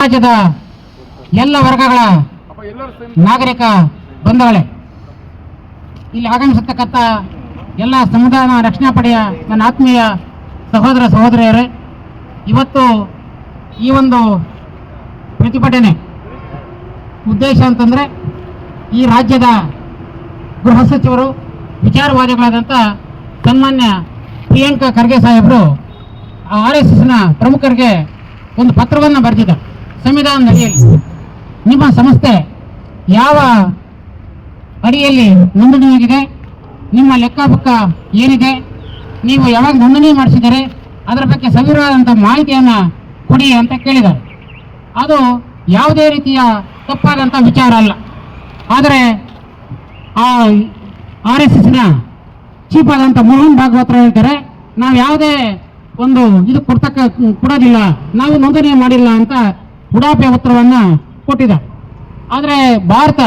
ರಾಜ್ಯದ ಎಲ್ಲ ವರ್ಗಗಳ ನಾಗರಿಕ ಬಂಧುಗಳೇ, ಇಲ್ಲಿ ಆಗಮಿಸತಕ್ಕಂಥ ಎಲ್ಲ ಸಂವಿಧಾನ ರಕ್ಷಣಾ ಪಡೆಯ ನನ್ನ ಆತ್ಮೀಯ ಸಹೋದರ ಸಹೋದರಿಯರೇ, ಇವತ್ತು ಈ ಒಂದು ಪ್ರತಿಭಟನೆ ಉದ್ದೇಶ ಅಂತಂದರೆ, ಈ ರಾಜ್ಯದ ಗೃಹ ಸಚಿವರು ವಿಚಾರವಾದಿಗಳಾದಂಥ ಸನ್ಮಾನ್ಯ ಪ್ರಿಯಾಂಕಾ ಖರ್ಗೆ ಸಾಹೇಬರು RSSನ ಪ್ರಮುಖರಿಗೆ ಒಂದು ಪತ್ರವನ್ನು ಬರೆದಿದ್ದಾರೆ. ಸಂವಿಧಾನದ ಅಡಿಯಲ್ಲಿ ನಿಮ್ಮ ಸಂಸ್ಥೆ ಯಾವ ಅಡಿಯಲ್ಲಿ ನೋಂದಣಿಯಾಗಿದೆ, ನಿಮ್ಮ ಲೆಕ್ಕಪಕ್ಕ ಏನಿದೆ, ನೀವು ಯಾವಾಗ ನೋಂದಣಿ ಮಾಡಿಸಿದರೆ ಅದರ ಬಗ್ಗೆ ಸವಿವರವಾದಂಥ ಮಾಹಿತಿಯನ್ನು ಕೊಡಿ ಅಂತ ಕೇಳಿದ್ದಾರೆ. ಅದು ಯಾವುದೇ ರೀತಿಯ ತಪ್ಪಾದಂಥ ವಿಚಾರ ಅಲ್ಲ. ಆದರೆ ಆ RSSನ ಚೀಫ್ ಆದಂಥ ಮೋಹನ್ ಭಾಗವತರು ಹೇಳ್ತಾರೆ, ನಾವು ಯಾವುದೇ ಒಂದು ಇದು ಕೊಡೋದಿಲ್ಲ, ನಾವು ನೋಂದಣಿ ಮಾಡಿಲ್ಲ ಅಂತ ಉಡಾಪೆ ಉತ್ತರವನ್ನು ಕೊಟ್ಟಿದ್ದಾರೆ. ಆದರೆ ಭಾರತ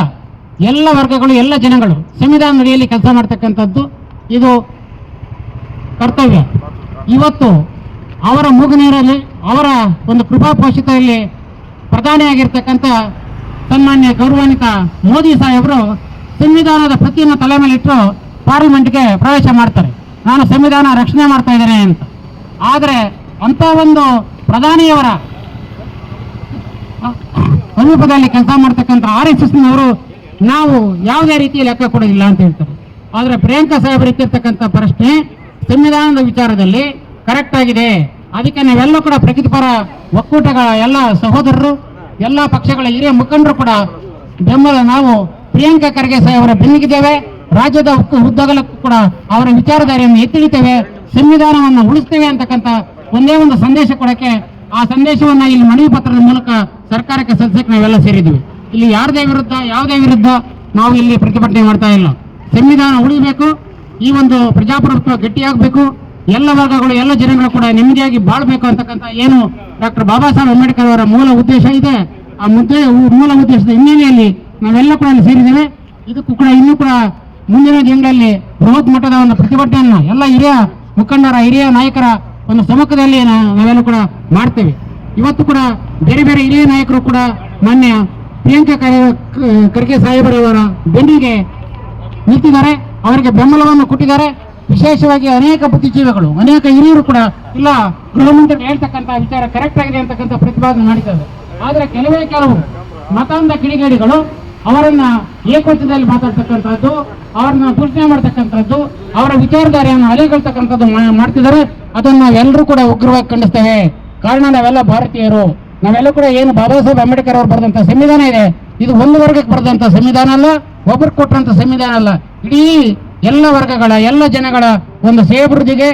ಎಲ್ಲ ವರ್ಗಗಳು, ಎಲ್ಲ ಜನಗಳು ಸಂವಿಧಾನ ಅಡಿಯಲ್ಲಿ ಕೆಲಸ ಮಾಡ್ತಕ್ಕಂಥದ್ದು ಇದು ಕರ್ತವ್ಯ. ಇವತ್ತು ಅವರ ಮೂಗುನೀರಲ್ಲಿ, ಅವರ ಒಂದು ಕೃಪಾಪೋಷಿತೆಯಲ್ಲಿ ಪ್ರಧಾನಿಯಾಗಿರ್ತಕ್ಕಂಥ ಸನ್ಮಾನ್ಯ ಗೌರವಾನ್ವಿತ ಮೋದಿ ಸಾಹೇಬರು ಸಂವಿಧಾನದ ಪ್ರತಿಯನ್ನು ತಲೆ ಮೇಲಿಟ್ಟು ಪಾರ್ಲಿಮೆಂಟ್ಗೆ ಪ್ರವೇಶ ಮಾಡ್ತಾರೆ, ನಾನು ಸಂವಿಧಾನ ರಕ್ಷಣೆ ಮಾಡ್ತಾ ಇದ್ದೇನೆ ಅಂತ. ಆದರೆ ಅಂಥ ಒಂದು ಪ್ರಧಾನಿಯವರ ಸಮೀಪದಲ್ಲಿ ಕೆಲಸ ಮಾಡ್ತಕ್ಕಂಥ RSSನವರು ನಾವು ಯಾವುದೇ ರೀತಿಯ ಲೆಕ್ಕ ಕೊಡೋದಿಲ್ಲ ಅಂತ ಹೇಳ್ತಾರೆ. ಆದರೆ ಪ್ರಿಯಾಂಕಾ ಸಾಹೇಬರು ಇಟ್ಟಿರ್ತಕ್ಕಂಥ ಪ್ರಶ್ನೆ ಸಂವಿಧಾನದ ವಿಚಾರದಲ್ಲಿ ಕರೆಕ್ಟ್ ಆಗಿದೆ, ಅದಕ್ಕೆ ನಾವೆಲ್ಲ ಕೂಡ ಪ್ರಗತಿಪರ ಒಕ್ಕೂಟಗಳ ಎಲ್ಲ ಸಹೋದರರು, ಎಲ್ಲ ಪಕ್ಷಗಳ ಹಿರಿಯ ಮುಖಂಡರು ಕೂಡ ಬೆಂಬಲ, ನಾವು ಪ್ರಿಯಾಂಕಾ ಖರ್ಗೆ ಸಾಹೇಬರ ಬೆನ್ನಿಗಿದ್ದೇವೆ, ರಾಜ್ಯದ ಉದ್ದಗಲಕ್ಕೂ ಕೂಡ ಅವರ ವಿಚಾರಧಾರೆಯನ್ನು ಎತ್ತಿಡಿತೇವೆ, ಸಂವಿಧಾನವನ್ನು ಉಳಿಸ್ತೇವೆ ಅಂತಕ್ಕಂಥ ಒಂದೇ ಒಂದು ಸಂದೇಶ ಕೊಡಕ್ಕೆ, ಆ ಸಂದೇಶವನ್ನು ಇಲ್ಲಿ ಮನವಿ ಪತ್ರದ ಮೂಲಕ ಸರ್ಕಾರಕ್ಕೆ ಸಲ್ಲಿಸಕ್ಕೆ ನಾವೆಲ್ಲ ಸೇರಿದ್ವಿ. ಇಲ್ಲಿ ಯಾರದೇ ವಿರುದ್ಧ, ಯಾವುದೇ ವಿರುದ್ಧ ನಾವು ಇಲ್ಲಿ ಪ್ರತಿಭಟನೆ ಮಾಡ್ತಾ ಇಲ್ಲ. ಸಂವಿಧಾನ ಉಳಿಬೇಕು, ಈ ಒಂದು ಪ್ರಜಾಪ್ರಭುತ್ವ ಗಟ್ಟಿಯಾಗಬೇಕು, ಎಲ್ಲ ವರ್ಗಗಳು, ಎಲ್ಲ ಜನಗಳು ಕೂಡ ನೆಮ್ಮದಿಯಾಗಿ ಬಾಳ್ಬೇಕು ಅಂತಕ್ಕಂಥ ಏನು ಡಾಕ್ಟರ್ ಬಾಬಾ ಸಾಹೇಬ್ ಅಂಬೇಡ್ಕರ್ ಅವರ ಮೂಲ ಉದ್ದೇಶ ಇದೆ, ಆ ಮೂಲ ಉದ್ದೇಶದ ಹಿನ್ನೆಲೆಯಲ್ಲಿ ನಾವೆಲ್ಲ ಕೂಡ ಇಲ್ಲಿ ಸೇರಿದ್ದೇವೆ. ಇದಕ್ಕೂ ಕೂಡ ಇನ್ನೂ ಕೂಡ ಮುಂದಿನ ದಿನಗಳಲ್ಲಿ ಬೃಹತ್ ಮಟ್ಟದ ಒಂದು ಪ್ರತಿಭಟನೆಯನ್ನು ಎಲ್ಲ ಹಿರಿಯ ಮುಖಂಡರ, ಹಿರಿಯ ನಾಯಕರ ಒಂದು ಸಮ್ಮುಖದಲ್ಲಿ ನಾವೆಲ್ಲ ಕೂಡ ಮಾಡ್ತೇವೆ. ಇವತ್ತು ಕೂಡ ಬೇರೆ ಬೇರೆ ಹಿರಿಯ ನಾಯಕರು ಕೂಡ ಮಾನ್ಯ ಪ್ರಿಯಾಂಕಾ ಖರ್ಗೆ ಸಾಹೇಬರವರ ಬೆನ್ನಿಗೆ ನಿಂತಿದ್ದಾರೆ, ಅವರಿಗೆ ಬೆಂಬಲವನ್ನು ಕೊಟ್ಟಿದ್ದಾರೆ. ವಿಶೇಷವಾಗಿ ಅನೇಕ ಬುದ್ಧಿಜೀವಿಗಳು, ಅನೇಕ ಹಿರಿಯರು ಕೂಡ ಇಲ್ಲ ಗೃಹ ಮಂತ್ರಿ ಹೇಳ್ತಕ್ಕಂಥ ವಿಚಾರ ಕರೆಕ್ಟ್ ಆಗಿದೆ ಅಂತಕ್ಕಂಥ ಪ್ರತಿಪಾದನೆ ಮಾಡಿದ್ದಾರೆ. ಆದರೆ ಕೆಲವು ಮತಾಂಧ ಕಿಡಿಗೇಡಿಗಳು ಅವರನ್ನ ಏಕವಚನದಲ್ಲಿ ಮಾತಾಡ್ತಕ್ಕಂಥದ್ದು, ಅವರನ್ನ ದೂಷಣೆ ಮಾಡ್ತಕ್ಕಂಥದ್ದು, ಅವರ ವಿಚಾರಧಾರೆಯನ್ನು ಅಲೆಗಳ್ತಕ್ಕಂಥದ್ದು ಮಾಡ್ತಿದ್ದಾರೆ. ಅದನ್ನು ನಾವೆಲ್ಲರೂ ಕೂಡ ಉಗ್ರವಾಗಿ ಖಂಡಿಸ್ತೇವೆ. ಕಾರಣ ನಾವೆಲ್ಲ ಭಾರತೀಯರು, ನಾವೆಲ್ಲ ಕೂಡ ಏನು ಬಾಬಾ ಸಾಹೇಬ್ ಅಂಬೇಡ್ಕರ್ ಅವರು ಬರೆದಂಥ ಸಂವಿಧಾನ ಇದೆ, ಇದು ಒಂದು ವರ್ಗಕ್ಕೆ ಬರೆದಂಥ ಸಂವಿಧಾನ ಅಲ್ಲ, ಒಬ್ಬರು ಕೊಟ್ಟಂಥ ಸಂವಿಧಾನ ಅಲ್ಲ, ಇಡೀ ಎಲ್ಲ ವರ್ಗಗಳ, ಎಲ್ಲ ಜನಗಳ ಒಂದು ಸೇವೃದ್ಧಿಗೆ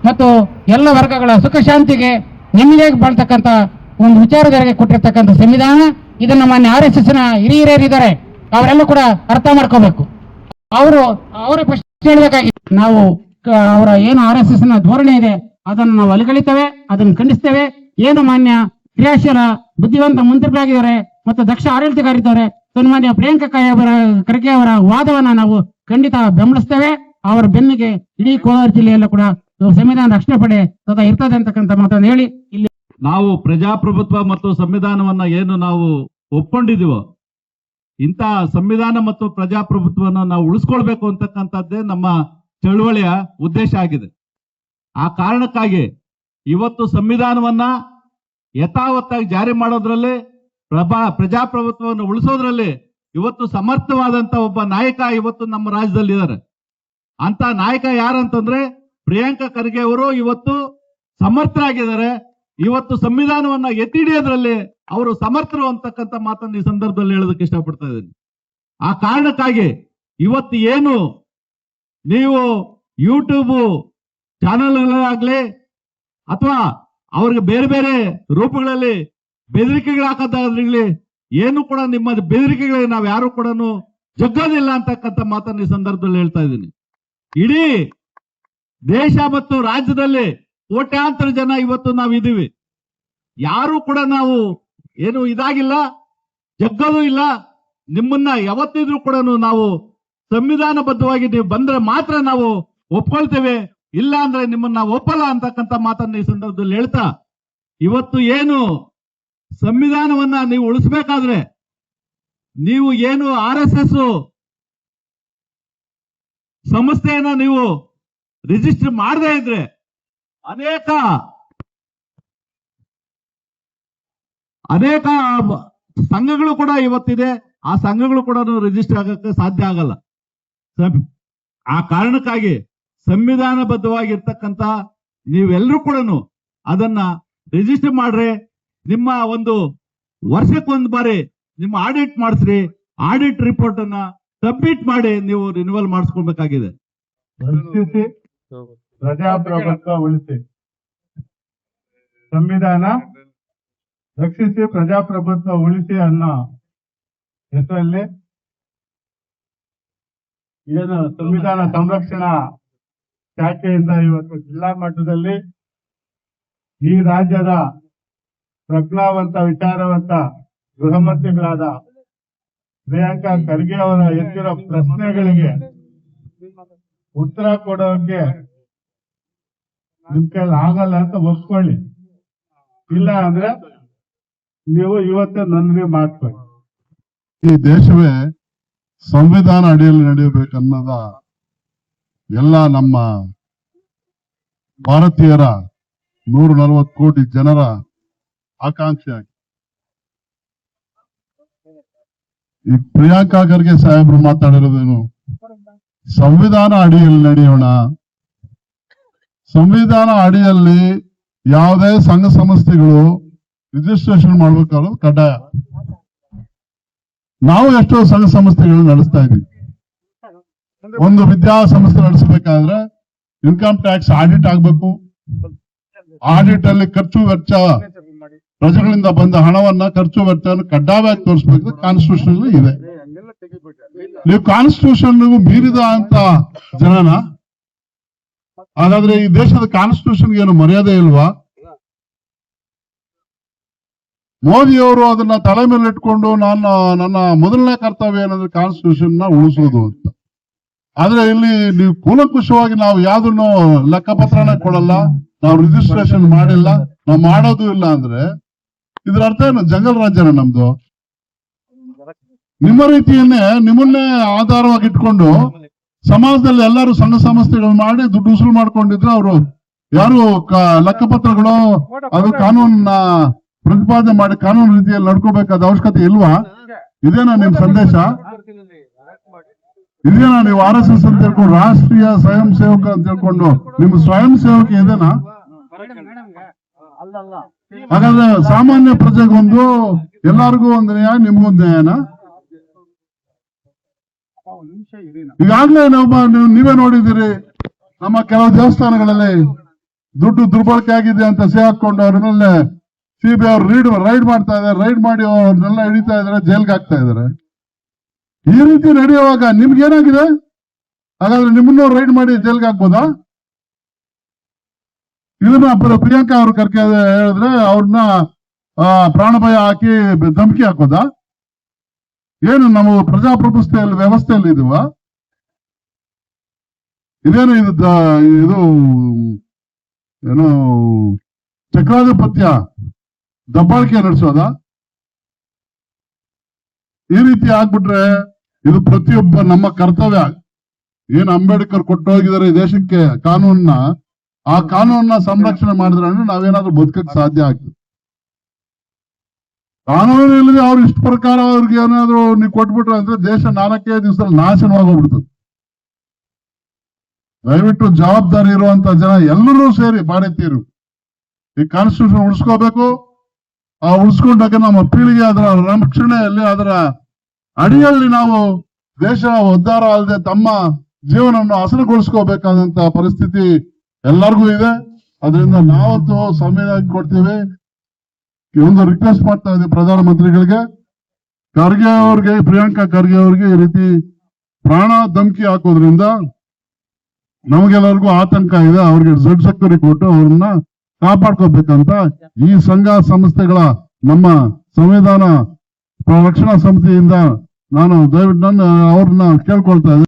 ಮತ್ತು ಎಲ್ಲ ವರ್ಗಗಳ ಸುಖ ಶಾಂತಿಗೆ ನೆಮ್ಮದಿಯಾಗಿ ಬಾಳ್ತಕ್ಕಂಥ ಒಂದು ವಿಚಾರಧಾರೆಗೆ ಕೊಟ್ಟಿರ್ತಕ್ಕಂಥ ಸಂವಿಧಾನ. ಇದನ್ನು ಮಾನ್ಯ RSSನ ಹಿರಿಯರಿದ್ದಾರೆ, ಅವರೆಲ್ಲ ಕೂಡ ಅರ್ಥ ಮಾಡ್ಕೋಬೇಕು. ಅವರ ಪ್ರಶ್ನೆ ಹೇಳಬೇಕಾಗಿ ನಾವು ಅವರ ಏನು RSSನ ಧೋರಣೆ ಇದೆ ಅದನ್ನು ನಾವು ಅಲಿಗಳಿತೇವೆ, ಅದನ್ನು ಖಂಡಿಸ್ತೇವೆ. ಏನು ಮಾನ್ಯ ಕ್ರಿಯಾಶೀಲ ಬುದ್ಧಿವಂತ ಮಂತ್ರಿಗಳಾಗಿದ್ದಾರೆ ಮತ್ತು ದಕ್ಷ ಆಡಳಿತಗಾರಿದ್ದಾರೆ ಸನ್ಮಾನ್ಯ ಪ್ರಿಯಾಂಕಾ ಖರ್ಗೆ ಅವರ ವಾದವನ್ನ ನಾವು ಖಂಡಿತ ಬೆಂಬಲಿಸ್ತೇವೆ. ಅವರ ಬೆನ್ನಿಗೆ ಇಡೀ ಕೋಲಾರ ಜಿಲ್ಲೆಯಲ್ಲೂ ಕೂಡ ಸಂವಿಧಾನ ರಕ್ಷಣೆ ಪಡೆ ಸದಾ ಇರ್ತದೆ ಅಂತಕ್ಕಂಥ ಮಾತನ್ನು ಹೇಳಿ, ಇಲ್ಲಿ ನಾವು ಪ್ರಜಾಪ್ರಭುತ್ವ ಮತ್ತು ಸಂವಿಧಾನವನ್ನ ಏನು ನಾವು ಒಪ್ಕೊಂಡಿದೀವೋ, ಇಂಥ ಸಂವಿಧಾನ ಮತ್ತು ಪ್ರಜಾಪ್ರಭುತ್ವವನ್ನು ನಾವು ಉಳಿಸ್ಕೊಳ್ಬೇಕು ಅಂತಕ್ಕಂಥದ್ದೇ ನಮ್ಮ ಚಳುವಳಿಯ ಉದ್ದೇಶ ಆಗಿದೆ. ಆ ಕಾರಣಕ್ಕಾಗಿ ಇವತ್ತು ಸಂವಿಧಾನವನ್ನ ಯಥಾವತ್ತಾಗಿ ಜಾರಿ ಮಾಡೋದ್ರಲ್ಲಿ, ಪ್ರಜಾಪ್ರಭುತ್ವವನ್ನು ಉಳಿಸೋದ್ರಲ್ಲಿ ಇವತ್ತು ಸಮರ್ಥವಾದಂತ ಒಬ್ಬ ನಾಯಕ ಇವತ್ತು ನಮ್ಮ ರಾಜ್ಯದಲ್ಲಿ ಇದ್ದಾರೆ. ಅಂತ ನಾಯಕ ಯಾರಂತಂದ್ರೆ ಪ್ರಿಯಾಂಕಾ ಖರ್ಗೆ ಅವರು ಇವತ್ತು ಸಮರ್ಥರಾಗಿದ್ದಾರೆ. ಇವತ್ತು ಸಂವಿಧಾನವನ್ನ ಎತ್ತಿ ಹಿಡಿಯೋದ್ರಲ್ಲಿ ಅವರು ಸಮರ್ಥರು ಅಂತಕ್ಕಂಥ ಮಾತನ್ನು ಈ ಸಂದರ್ಭದಲ್ಲಿ ಹೇಳೋದಕ್ಕೆ ಇಷ್ಟಪಡ್ತಾ ಇದ್ದೀನಿ. ಆ ಕಾರಣಕ್ಕಾಗಿ ಇವತ್ತು ಏನು ನೀವು ಯೂಟ್ಯೂಬ್ ಚಾನೆಲ್ಗಳಾಗ್ಲಿ ಅಥವಾ ಅವ್ರಿಗೆ ಬೇರೆ ಬೇರೆ ರೂಪಗಳಲ್ಲಿ ಬೆದರಿಕೆಗಳು ಹಾಕೋದಾಗ್ಲಿ, ಏನು ಕೂಡ ನಿಮ್ಮ ಬೆದರಿಕೆಗಳಿಗೆ ನಾವು ಯಾರು ಕೂಡ ಜಗ್ಗೋದಿಲ್ಲ ಅಂತಕ್ಕಂಥ ಮಾತನ್ನು ಈ ಸಂದರ್ಭದಲ್ಲಿ ಹೇಳ್ತಾ ಇದ್ದೀನಿ. ಇಡೀ ದೇಶ ಮತ್ತು ರಾಜ್ಯದಲ್ಲಿ ಕೋಟ್ಯಾಂತರ ಜನ ಇವತ್ತು ನಾವು ಇದೀವಿ, ಯಾರು ಕೂಡ ನಾವು ಏನು ಇದಾಗಿಲ್ಲ, ಜಗ್ಗೋದು ಇಲ್ಲ. ನಿಮ್ಮನ್ನ ಯಾವತ್ತಿದ್ರೂ ಕೂಡ ನಾವು ಸಂವಿಧಾನಬದ್ಧವಾಗಿ ನೀವು ಬಂದ್ರೆ ಮಾತ್ರ ನಾವು ಒಪ್ಕೊಳ್ತೇವೆ, ಇಲ್ಲ ಅಂದ್ರೆ ನಿಮ್ಮನ್ನ ಒಪ್ಪಲ್ಲ ಅಂತಕ್ಕಂಥ ಮಾತನ್ನ ಈ ಸಂದರ್ಭದಲ್ಲಿ ಹೇಳ್ತಾ, ಇವತ್ತು ಏನು ಸಂವಿಧಾನವನ್ನ ನೀವು ಉಳಿಸ್ಬೇಕಾದ್ರೆ ನೀವು ಏನು RSS ಸಂಸ್ಥೆಯನ್ನ ನೀವು ರಿಜಿಸ್ಟರ್ ಮಾಡದೇ ಇದ್ರೆ ಅನೇಕ ಸಂಘಗಳು ಕೂಡ ಇವತ್ತಿದೆ, ಆ ಸಂಘಗಳು ಕೂಡ ರಿಜಿಸ್ಟರ್ ಆಗಕ್ಕೆ ಸಾಧ್ಯ ಆಗಲ್ಲ. ಆ ಕಾರಣಕ್ಕಾಗಿ ಸಂವಿಧಾನಬದ್ಧವಾಗಿರ್ತಕ್ಕಂಥ ನೀವೆಲ್ಲರೂ ಕೂಡ ಅದನ್ನ ರಿಜಿಸ್ಟರ್ ಮಾಡ್ರಿ. ನಿಮ್ಮ ಒಂದು ವರ್ಷಕ್ಕೊಂದು ಬಾರಿ ನಿಮ್ಮ ಆಡಿಟ್ ಮಾಡಿಸ್ರಿ. ಆಡಿಟ್ ರಿಪೋರ್ಟ್ ಅನ್ನ ಸಬ್ಮಿಟ್ ಮಾಡಿ ನೀವು ರಿನ್ಯೂವಲ್ ಮಾಡಿಸ್ಕೊಳ್ಬೇಕಾಗಿದೆ. ರಕ್ಷಿಸಿ ಪ್ರಜಾಪ್ರಭುತ್ವ ಉಳಿಸಿ, ಸಂವಿಧಾನ ರಕ್ಷಿಸಿ ಪ್ರಜಾಪ್ರಭುತ್ವ ಉಳಿಸಿ ಅನ್ನೋ ಹೆಸರಲ್ಲಿ ಏನು ಸಂವಿಧಾನ ಸಂರಕ್ಷಣಾ ಶಾಖೆಯಿಂದ ಇವತ್ತು ಜಿಲ್ಲಾ ಮಟ್ಟದಲ್ಲಿ ಈ ರಾಜ್ಯದ ಪ್ರಜ್ಞಾವಂತ ವಿಚಾರವಂತ ಗೃಹ ಮಂತ್ರಿಗಳಾದ ಪ್ರಿಯಾಂಕಾ ಖರ್ಗೆ ಅವರ ಎತ್ತಿರೋ ಪ್ರಶ್ನೆಗಳಿಗೆ ಉತ್ತರ ಕೊಡೋಕೆ ನಿಮ್ ಕೈಲಿ ಆಗಲ್ಲ ಅಂತ ಒಪ್ಕೊಳ್ಳಿ. ಇಲ್ಲ ಅಂದ್ರೆ ನೀವು ಇವತ್ತೇ ನೋಂದಣಿ ಮಾಡ್ಕೊಳ್ಳಿ. ಈ ದೇಶವೇ ಸಂವಿಧಾನ ಅಡಿಯಲ್ಲಿ ನಡೆಯಬೇಕನ್ನೋದ ಎಲ್ಲ ನಮ್ಮ ಭಾರತೀಯರ 140 ಕೋಟಿ ಜನರ ಆಕಾಂಕ್ಷೆ ಆಗಿದೆ. ಈ ಪ್ರಿಯಾಂಕಾ ಖರ್ಗೆ ಸಾಹೇಬರು ಮಾತಾಡಿರೋದೇನು, ಸಂವಿಧಾನ ಅಡಿಯಲ್ಲಿ ನಡೆಯೋಣ, ಸಂವಿಧಾನ ಅಡಿಯಲ್ಲಿ ಯಾವುದೇ ಸಂಘ ಸಂಸ್ಥೆಗಳು ರಿಜಿಸ್ಟ್ರೇಷನ್ ಮಾಡ್ಬೇಕಾದ್ರೆ ಕಡ್ಡಾಯ. ನಾವು ಎಷ್ಟೋ ಸಂಘ ಸಂಸ್ಥೆಗಳು ನಡೆಸ್ತಾ ಇದೀವಿ. ಒಂದು ವಿದ್ಯಾಸಂಸ್ಥೆ ನಡೆಸಬೇಕಾದ್ರೆ ಇನ್ಕಮ್ ಟ್ಯಾಕ್ಸ್ ಆಡಿಟ್ ಆಗ್ಬೇಕು. ಆಡಿಟ್ ಅಲ್ಲಿ ಖರ್ಚು ವೆಚ್ಚ, ಪ್ರಜೆಗಳಿಂದ ಬಂದ ಹಣವನ್ನ ಖರ್ಚು ವೆಚ್ಚವನ್ನು ಕಡ್ಡಾಯವಾಗಿ ತೋರಿಸಬೇಕು. ಕಾನ್ಸ್ಟಿಟ್ಯೂಷನ್ ಇದೆ. ನೀವು ಕಾನ್ಸ್ಟಿಟ್ಯೂಷನ್ ಮೀರಿದ ಅಂತ ಜನನ, ಹಾಗಾದ್ರೆ ಈ ದೇಶದ ಕಾನ್ಸ್ಟಿಟ್ಯೂಷನ್ ಏನು ಮರ್ಯಾದೆ ಇಲ್ವಾ? ಮೋದಿಯವರು ಅದನ್ನ ತಲೆ ಮೇಲೆ ಇಟ್ಕೊಂಡು ನನ್ನ ಮೊದಲನೇ ಕರ್ತವ್ಯ ಏನಂದ್ರೆ ಕಾನ್ಸ್ಟಿಟ್ಯೂಷನ್ ನ ಉಳಿಸೋದು ಅಂತ. ಆದ್ರೆ ಇಲ್ಲಿ ನೀವು ಕೂಲಂಕುಷವಾಗಿ ನಾವು ಯಾವ್ದನ್ನು ಲೆಕ್ಕಪತ್ರನ ಕೊಡಲ್ಲ, ನಾವು ರಿಜಿಸ್ಟ್ರೇಷನ್ ಮಾಡಿಲ್ಲ, ನಾವು ಮಾಡೋದು ಇಲ್ಲ ಅಂದ್ರೆ ಇದ್ರ ಅರ್ಥ ಏನು? ಜಂಗಲ್ ರಾಜ್ಯನ ನಮ್ದು. ನಿಮ್ಮ ರೀತಿಯನ್ನೇ ನಿಮ್ಮನ್ನೇ ಆಧಾರವಾಗಿ ಇಟ್ಕೊಂಡು ಸಮಾಜದಲ್ಲಿ ಎಲ್ಲರೂ ಸಂಘ ಸಂಸ್ಥೆಗಳು ಮಾಡಿ ದುಡ್ಡು ಉಸುಲು ಮಾಡ್ಕೊಂಡಿದ್ರೆ ಅವರು ಯಾರು ಲೆಕ್ಕಪತ್ರಗಳು ಅದು ಕಾನೂನನ್ನ ಪ್ರತಿಪಾದನೆ ಮಾಡಿ ಕಾನೂನು ರೀತಿಯಲ್ಲಿ ನಡ್ಕೋಬೇಕಾದ ಅವಶ್ಯಕತೆ ಇಲ್ವಾ? ಇದೇನಾ ನಿಮ್ ಸಂದೇಶ? ಇದೇನಾ ನೀವು RSS ಅಂತ ಹೇಳ್ಕೊಂಡು ರಾಷ್ಟ್ರೀಯ ಸ್ವಯಂ ಸೇವಕ ಅಂತ ಹೇಳ್ಕೊಂಡು ನಿಮ್ಮ ಸ್ವಯಂ ಸೇವಕ ಇದೇನಾ? ಹಾಗಾದ್ರೆ ಸಾಮಾನ್ಯ ಪ್ರಜೆಗೊಂದು, ಎಲ್ಲರಿಗೂ ಒಂದು ನ್ಯಾಯ, ನಿಮ್ಗೊಂದು ನ್ಯಾಯನಾ? ಈಗಾಗ್ಲೇ ನೀವೇ ನೋಡಿದಿರಿ, ನಮ್ಮ ಕೆಲವು ದೇವಸ್ಥಾನಗಳಲ್ಲಿ ದುಡ್ಡು ದುರ್ಬಳಕೆ ಆಗಿದೆ ಅಂತ ಸೇ ಹಾಕೊಂಡು ಅವ್ರ ಮೇಲೆ CBI ಅವರು ರೈಡ್ ಮಾಡ್ತಾ ಇದಾರೆ. ರೈಡ್ ಮಾಡಿ ಅವ್ರನ್ನೆಲ್ಲ ಹಿಡಿತಾ ಇದಾರೆ, ಜೈಲ್ಗೆ ಹಾಕ್ತಾ ಇದಾರೆ. ಈ ರೀತಿ ನಡೆಯುವಾಗ ನಿಮ್ಗೆ ಏನಾಗಿದೆ? ಹಾಗಾದ್ರೆ ನಿಮ್ಮನ್ನು ರೈಡ್ ಮಾಡಿ ಜೈಲ್ಗೆ ಹಾಕ್ಬೋದಾ? ಇದನ್ನ ಪ್ರಿಯಾಂಕಾ ಅವರು ಕರ್ಕೆ ಹೇಳಿದ್ರೆ ಅವ್ರನ್ನ ಪ್ರಾಣಭಯ ಹಾಕಿ ಧಮಕಿ ಹಾಕೋದಾ? ಏನು ನಮ್ಮ ಪ್ರಜಾಪ್ರಭುತ್ವದಲ್ಲಿ ವ್ಯವಸ್ಥೆಯಲ್ಲಿ ಇದೀವ? ಇದೇನು ಇದು ಏನು ಚಕ್ರಾಧಿಪತ್ಯ ದಬ್ಬಾಳಿಕೆ ನಡೆಸೋದ? ಈ ರೀತಿ ಆಗ್ಬಿಟ್ರೆ ಇದು ಪ್ರತಿಯೊಬ್ಬ ನಮ್ಮ ಕರ್ತವ್ಯ. ಏನ್ ಅಂಬೇಡ್ಕರ್ ಕೊಟ್ಟೋಗಿದ್ದಾರೆ ಈ ದೇಶಕ್ಕೆ ಕಾನೂನನ್ನ, ಆ ಕಾನೂನನ್ನ ಸಂರಕ್ಷಣೆ ಮಾಡಿದ್ರೆ ಅಂದ್ರೆ ನಾವೇನಾದ್ರೂ ಬದುಕಕ್ಕೆ ಸಾಧ್ಯ ಆಗ್ತದೆ. ಕಾನೂನು ಇಲ್ಲದೆ ಅವ್ರು ಇಷ್ಟ ಪ್ರಕಾರ ಅವ್ರಿಗೆ ಏನಾದ್ರು ನೀವು ಕೊಟ್ಬಿಟ್ರೆ ಅಂದ್ರೆ ದೇಶ 4 ದಿವಸದಲ್ಲಿ ನಾಶನವಾಗೋಗ್ಬಿಡ್ತದೆ. ದಯವಿಟ್ಟು ಜವಾಬ್ದಾರಿ ಇರುವಂತ ಜನ ಎಲ್ಲರೂ ಸೇರಿ ಭಾರತೀಯರು ಈ ಕಾನ್ಸ್ಟಿಟ್ಯೂಷನ್ ಉಳಿಸ್ಕೋಬೇಕು. ಆ ಉಳಿಸ್ಕೊಂಡಾಗ ನಮ್ಮ ಪೀಳಿಗೆ ಅದರ ರಕ್ಷಣೆಯಲ್ಲಿ, ಅದರ ಅಡಿಯಲ್ಲಿ ನಾವು ದೇಶ ಉದ್ಧಾರ ಅಲ್ಲದೆ ತಮ್ಮ ಜೀವನವನ್ನು ಹಸನುಗೊಳಿಸ್ಕೋಬೇಕಾದಂತ ಪರಿಸ್ಥಿತಿ ಎಲ್ಲರಿಗೂ ಇದೆ. ಅದರಿಂದ ನಾವತ್ತು ಸಂವಿಧಾನ ಕೊಡ್ತೀವಿ. ಒಂದು ರಿಕ್ವೆಸ್ಟ್ ಮಾಡ್ತಾ ಇದ್ದೀವಿ ಪ್ರಧಾನಮಂತ್ರಿಗಳಿಗೆ, ಖರ್ಗೆ ಅವ್ರಿಗೆ, ಪ್ರಿಯಾಂಕಾ ಖರ್ಗೆ ಅವ್ರಿಗೆ ಈ ರೀತಿ ಪ್ರಾಣ ಧಮಕಿ ಹಾಕೋದ್ರಿಂದ ನಮಗೆಲ್ಲರಿಗೂ ಆತಂಕ ಇದೆ. ಅವ್ರಿಗೆ ಝಡ್ ಸೆಕ್ಯೂರಿಟಿ ಕೊಟ್ಟು ಅವ್ರನ್ನ ಕಾಪಾಡ್ಕೋಬೇಕಂತ ಈ ಸಂಘ ಸಂಸ್ಥೆಗಳ ನಮ್ಮ ಸಂವಿಧಾನ ರಕ್ಷಣಾ ಸಮಿತಿಯಿಂದ ನಾನು ದಯವಿಟ್ಟು ಅವ್ರನ್ನ ಕೇಳ್ಕೊಳ್ತಾ ಇದ್ದೀನಿ.